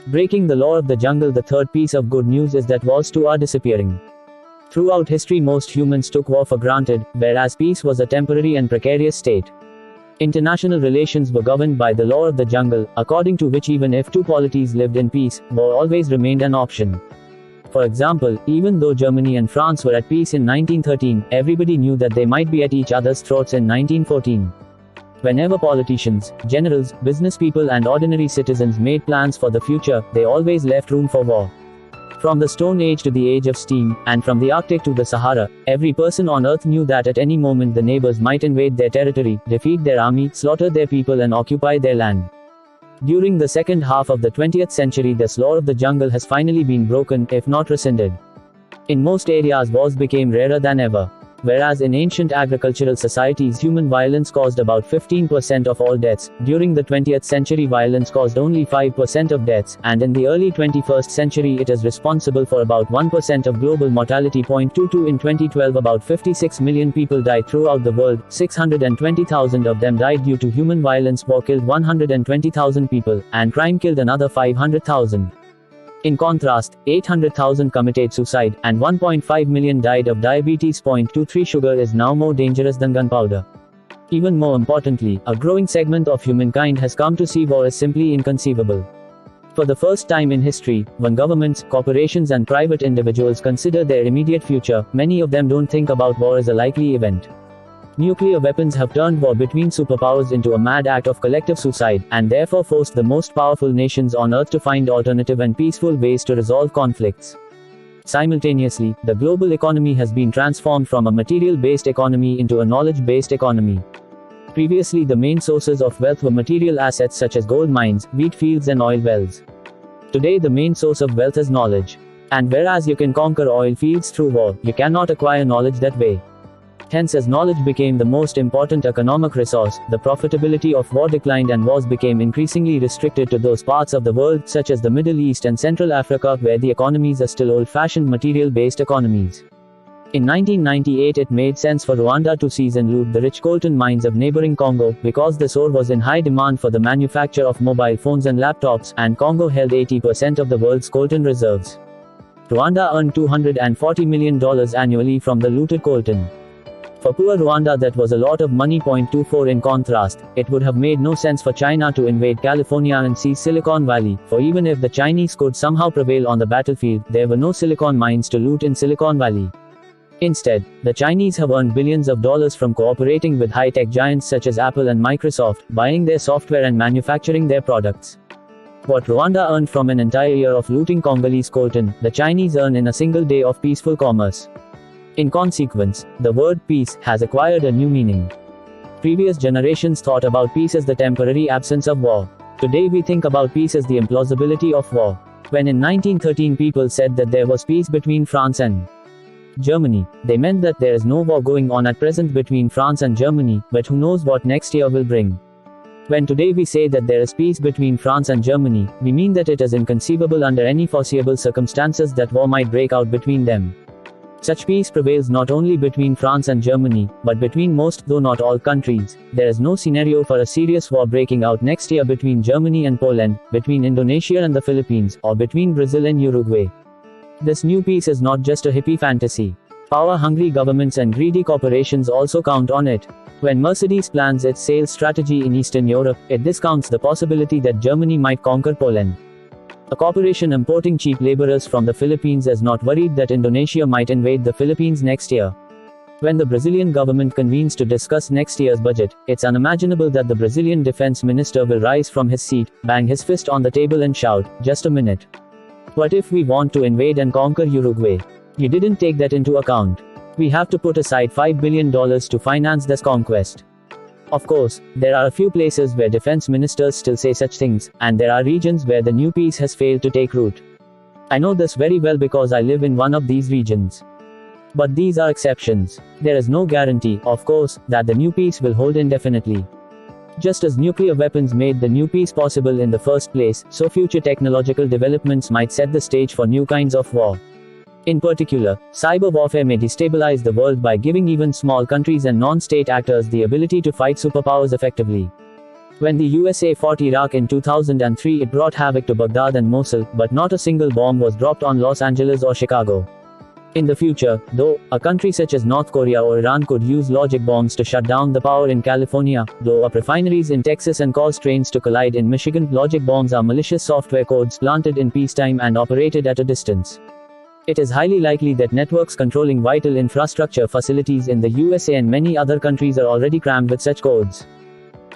Breaking the law of the jungle. The third piece of good news is that wars too are disappearing. Throughout history, most humans took war for granted, whereas peace was a temporary and precarious state. International relations were governed by the law of the jungle, according to which even if two polities lived in peace, war always remained an option. For example, even though Germany and France were at peace in 1913, everybody knew that they might be at each other's throats in 1914. Whenever politicians, generals, business people and ordinary citizens made plans for the future, they always left room for war. From the Stone Age to the Age of Steam, and from the Arctic to the Sahara, every person on Earth knew that at any moment the neighbors might invade their territory, defeat their army, slaughter their people and occupy their land. During the second half of the 20th century, this law of the jungle has finally been broken, if not rescinded. In most areas, wars became rarer than ever. Whereas in ancient agricultural societies human violence caused about 15% of all deaths, during the 20th century violence caused only 5% of deaths, and in the early 21st century it is responsible for about 1% of global mortality. 22 In 2012 about 56 million people died throughout the world, 620,000 of them died due to human violence. War killed 120,000 people, and crime killed another 500,000. In contrast, 800,000 committed suicide, and 1.5 million died of diabetes. 23 Sugar is now more dangerous than gunpowder. Even more importantly, a growing segment of humankind has come to see war as simply inconceivable. For the first time in history, when governments, corporations and private individuals consider their immediate future, many of them don't think about war as a likely event. Nuclear weapons have turned war between superpowers into a mad act of collective suicide, and therefore forced the most powerful nations on Earth to find alternative and peaceful ways to resolve conflicts. Simultaneously, the global economy has been transformed from a material-based economy into a knowledge-based economy. Previously, the main sources of wealth were material assets such as gold mines, wheat fields and oil wells. Today, the main source of wealth is knowledge. And whereas you can conquer oil fields through war, you cannot acquire knowledge that way. Hence, as knowledge became the most important economic resource, the profitability of war declined and wars became increasingly restricted to those parts of the world, such as the Middle East and Central Africa, where the economies are still old-fashioned material-based economies. In 1998 it made sense for Rwanda to seize and loot the rich coltan mines of neighboring Congo, because this ore was in high demand for the manufacture of mobile phones and laptops, and Congo held 80% of the world's coltan reserves. Rwanda earned $240 million annually from the looted coltan. For poor Rwanda that was a lot of money. 24 In contrast, it would have made no sense for China to invade California and seize Silicon Valley, for even if the Chinese could somehow prevail on the battlefield, there were no silicon mines to loot in Silicon Valley. Instead, the Chinese have earned billions of dollars from cooperating with high-tech giants such as Apple and Microsoft, buying their software and manufacturing their products. What Rwanda earned from an entire year of looting Congolese coltan, the Chinese earn in a single day of peaceful commerce. In consequence, the word peace has acquired a new meaning. Previous generations thought about peace as the temporary absence of war. Today we think about peace as the implausibility of war. When in 1913 people said that there was peace between France and Germany, they meant that there is no war going on at present between France and Germany, but who knows what next year will bring. When today we say that there is peace between France and Germany, we mean that it is inconceivable under any foreseeable circumstances that war might break out between them. Such peace prevails not only between France and Germany, but between most, though not all, countries. There is no scenario for a serious war breaking out next year between Germany and Poland, between Indonesia and the Philippines, or between Brazil and Uruguay. This new peace is not just a hippie fantasy. Power-hungry governments and greedy corporations also count on it. When Mercedes plans its sales strategy in Eastern Europe, it discounts the possibility that Germany might conquer Poland. A corporation importing cheap laborers from the Philippines is not worried that Indonesia might invade the Philippines next year. When the Brazilian government convenes to discuss next year's budget, it's unimaginable that the Brazilian defense minister will rise from his seat, bang his fist on the table and shout, "Just a minute. What if we want to invade and conquer Uruguay? You didn't take that into account. We have to put aside $5 billion to finance this conquest." Of course, there are a few places where defense ministers still say such things, and there are regions where the new peace has failed to take root. I know this very well because I live in one of these regions. But these are exceptions. There is no guarantee, of course, that the new peace will hold indefinitely. Just as nuclear weapons made the new peace possible in the first place, so future technological developments might set the stage for new kinds of war. In particular, cyber warfare may destabilize the world by giving even small countries and non-state actors the ability to fight superpowers effectively. When the USA fought Iraq in 2003, it brought havoc to Baghdad and Mosul, but not a single bomb was dropped on Los Angeles or Chicago. In the future, though, a country such as North Korea or Iran could use logic bombs to shut down the power in California, blow up refineries in Texas and cause trains to collide in Michigan. Logic bombs are malicious software codes planted in peacetime and operated at a distance. It is highly likely that networks controlling vital infrastructure facilities in the USA and many other countries are already crammed with such codes.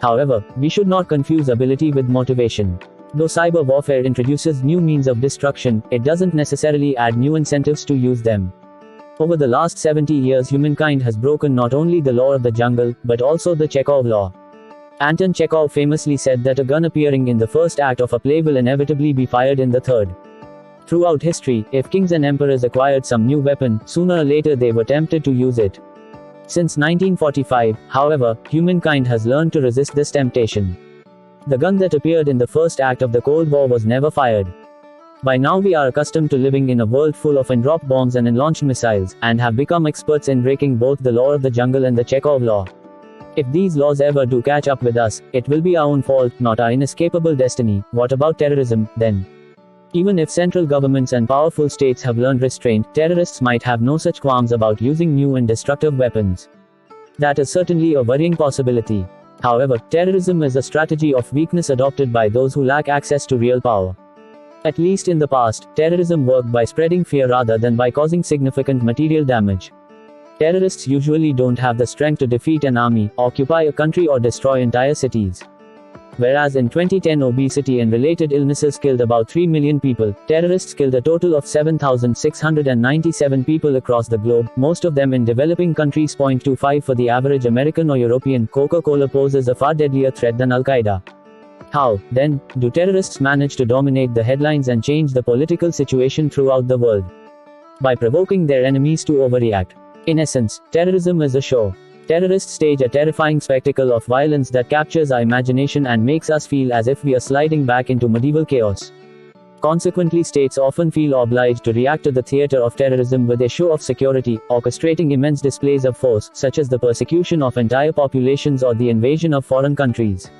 However, we should not confuse ability with motivation. Though cyber warfare introduces new means of destruction, it doesn't necessarily add new incentives to use them. Over the last 70 years, humankind has broken not only the law of the jungle, but also the Chekhov law. Anton Chekhov famously said that a gun appearing in the first act of a play will inevitably be fired in the third. Throughout history, if kings and emperors acquired some new weapon, sooner or later they were tempted to use it. Since 1945, however, humankind has learned to resist this temptation. The gun that appeared in the first act of the Cold War was never fired. By now we are accustomed to living in a world full of in-drop bombs and in-launched missiles, and have become experts in breaking both the law of the jungle and the Chekhov law. If these laws ever do catch up with us, it will be our own fault, not our inescapable destiny. What about terrorism, then? Even if central governments and powerful states have learned restraint, terrorists might have no such qualms about using new and destructive weapons. That is certainly a worrying possibility. However, terrorism is a strategy of weakness adopted by those who lack access to real power. At least in the past, terrorism worked by spreading fear rather than by causing significant material damage. Terrorists usually don't have the strength to defeat an army, occupy a country or destroy entire cities. Whereas in 2010 obesity and related illnesses killed about 3 million people, terrorists killed a total of 7,697 people across the globe, most of them in developing countries. 0.25 for the average American or European. Coca-Cola poses a far deadlier threat than Al-Qaeda. How, then, do terrorists manage to dominate the headlines and change the political situation throughout the world? By provoking their enemies to overreact. In essence, terrorism is a show. Terrorists stage a terrifying spectacle of violence that captures our imagination and makes us feel as if we are sliding back into medieval chaos. Consequently, states often feel obliged to react to the theater of terrorism with a show of security, orchestrating immense displays of force, such as the persecution of entire populations or the invasion of foreign countries.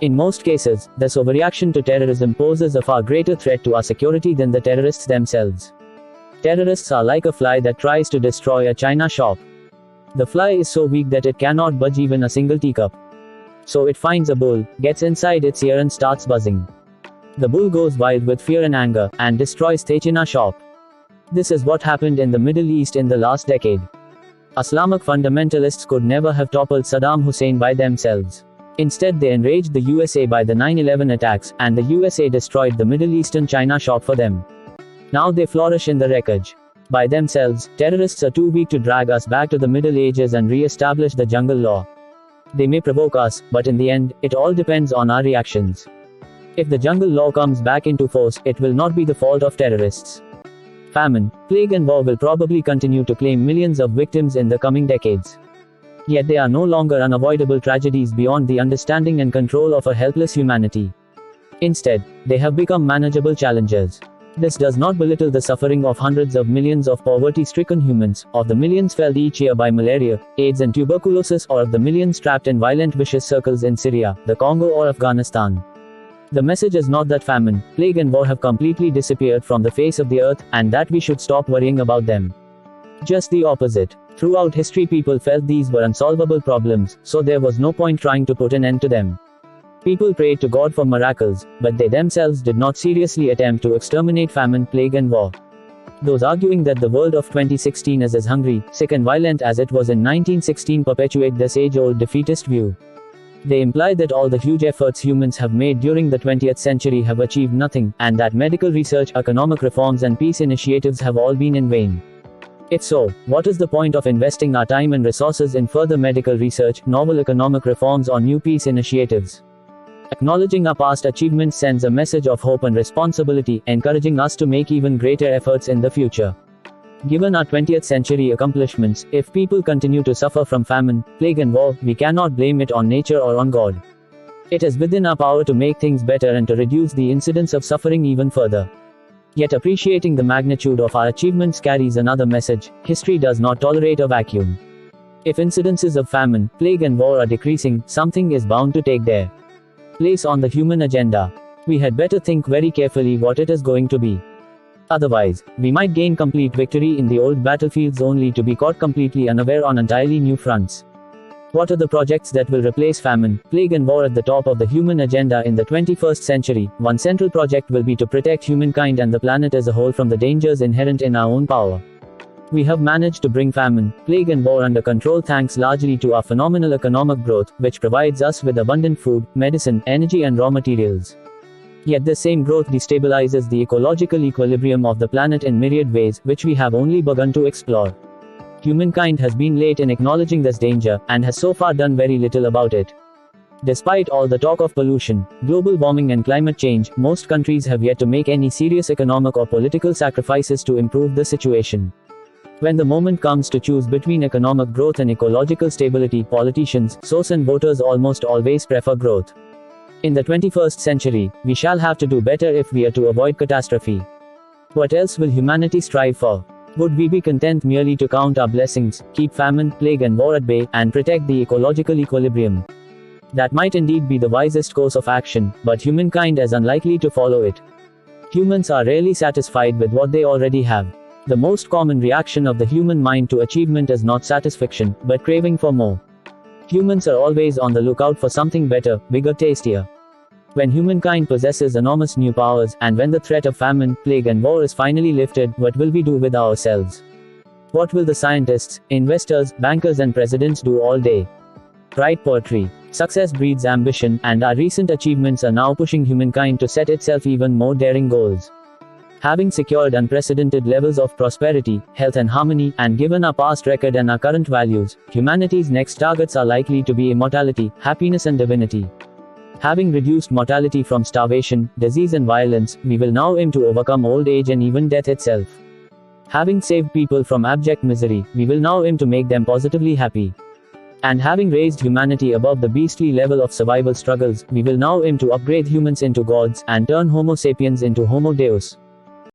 In most cases, this overreaction to terrorism poses a far greater threat to our security than the terrorists themselves. Terrorists are like a fly that tries to destroy a china shop. The fly is so weak that it cannot budge even a single teacup. So it finds a bull, gets inside its ear and starts buzzing. The bull goes wild with fear and anger, and destroys the china shop. This is what happened in the Middle East in the last decade. Islamic fundamentalists could never have toppled Saddam Hussein by themselves. Instead, they enraged the USA by the 9/11 attacks, and the USA destroyed the Middle Eastern china shop for them. Now they flourish in the wreckage. By themselves, terrorists are too weak to drag us back to the Middle Ages and re-establish the jungle law. They may provoke us, but in the end, it all depends on our reactions. If the jungle law comes back into force, it will not be the fault of terrorists. Famine, plague and war will probably continue to claim millions of victims in the coming decades. Yet they are no longer unavoidable tragedies beyond the understanding and control of a helpless humanity. Instead, they have become manageable challenges. This does not belittle the suffering of hundreds of millions of poverty-stricken humans, of the millions felled each year by malaria, AIDS and tuberculosis, or of the millions trapped in violent vicious circles in Syria, the Congo or Afghanistan. The message is not that famine, plague and war have completely disappeared from the face of the earth, and that we should stop worrying about them. Just the opposite. Throughout history, people felt these were unsolvable problems, so there was no point trying to put an end to them. People prayed to God for miracles, but they themselves did not seriously attempt to exterminate famine, plague and war. Those arguing that the world of 2016 is as hungry, sick and violent as it was in 1916 perpetuate this age-old defeatist view. They imply that all the huge efforts humans have made during the 20th century have achieved nothing, and that medical research, economic reforms and peace initiatives have all been in vain. If so, what is the point of investing our time and resources in further medical research, novel economic reforms or new peace initiatives? Acknowledging our past achievements sends a message of hope and responsibility, encouraging us to make even greater efforts in the future. Given our 20th century accomplishments, if people continue to suffer from famine, plague and war, we cannot blame it on nature or on God. It is within our power to make things better and to reduce the incidence of suffering even further. Yet appreciating the magnitude of our achievements carries another message: history does not tolerate a vacuum. If incidences of famine, plague and war are decreasing, something is bound to take there. place on the human agenda. We had better think very carefully what it is going to be. Otherwise, we might gain complete victory in the old battlefields only to be caught completely unaware on entirely new fronts. What are the projects that will replace famine, plague and war at the top of the human agenda in the 21st century? One central project will be to protect humankind and the planet as a whole from the dangers inherent in our own power. We have managed to bring famine, plague and war under control thanks largely to our phenomenal economic growth, which provides us with abundant food, medicine, energy and raw materials. Yet this same growth destabilizes the ecological equilibrium of the planet in myriad ways, which we have only begun to explore. Humankind has been late in acknowledging this danger, and has so far done very little about it. Despite all the talk of pollution, global warming and climate change, most countries have yet to make any serious economic or political sacrifices to improve the situation. When the moment comes to choose between economic growth and ecological stability, politicians, source and voters almost always prefer growth. In the 21st century, we shall have to do better if we are to avoid catastrophe. What else will humanity strive for? Would we be content merely to count our blessings, keep famine, plague and war at bay, and protect the ecological equilibrium? That might indeed be the wisest course of action, but humankind is unlikely to follow it. Humans are rarely satisfied with what they already have. The most common reaction of the human mind to achievement is not satisfaction, but craving for more. Humans are always on the lookout for something better, bigger, tastier. When humankind possesses enormous new powers, and when the threat of famine, plague and war is finally lifted, what will we do with ourselves? What will the scientists, investors, bankers and presidents do all day? Write poetry. Success breeds ambition, and our recent achievements are now pushing humankind to set itself even more daring goals. Having secured unprecedented levels of prosperity, health and harmony, and given our past record and our current values, humanity's next targets are likely to be immortality, happiness and divinity. Having reduced mortality from starvation, disease and violence, we will now aim to overcome old age and even death itself. Having saved people from abject misery, we will now aim to make them positively happy. And having raised humanity above the beastly level of survival struggles, we will now aim to upgrade humans into gods, and turn Homo sapiens into Homo Deus.